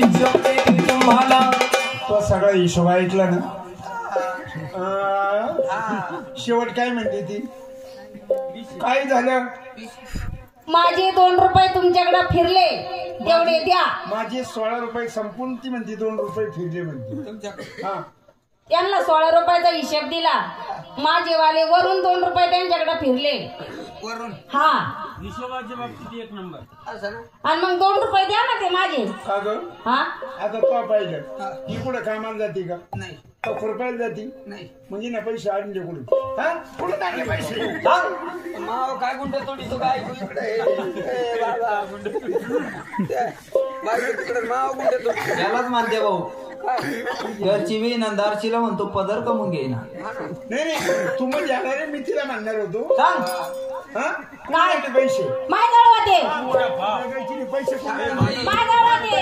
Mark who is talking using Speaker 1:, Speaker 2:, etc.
Speaker 1: तुम्हाला
Speaker 2: तो सगळा हिशोब ऐकला ना. शेवट काय म्हणते ती? काय झालं?
Speaker 3: माझे 2 रुपये तुमच्याकडे फिरले तेवढे द्या.
Speaker 2: माझे 16 रुपये संपून ती म्हणते 2 रुपये फिरले म्हणते. हा
Speaker 3: त्यांना 16 रुपयाचा हिशेब दिला. माझे वाले वरून 2 रुपये त्यांच्याकडे फिरले
Speaker 1: वरून
Speaker 3: हा.
Speaker 1: हिशोबाच्या बाबतीत एक नंबर.
Speaker 3: आणि मग 2 रुपये द्या ना ते माझे.
Speaker 2: का ग?
Speaker 3: हा
Speaker 2: आता तो पाहिलं ही कुठं कामाला जाते का?
Speaker 1: नाही
Speaker 2: तो खुरपायला जाते
Speaker 1: नाही.
Speaker 2: म्हणजे ना पैसे आणले कुठे? हा कुठे टाकले पैसे?
Speaker 1: माव काय गुंड तोडी तो काय माव गुंड तोडी
Speaker 4: त्यालाच मानते भाऊ. घरची बी नंदारचीला म्हणतो पदर कमवून घेईना.
Speaker 2: नाही नाही तू म्हणजे येणार मी तिला म्हणणार होतो.
Speaker 4: सांग
Speaker 2: हा
Speaker 3: काय?
Speaker 2: पैसे
Speaker 3: माझ्याजवळ होते
Speaker 2: पैसे
Speaker 3: माझ्याजवळ होते.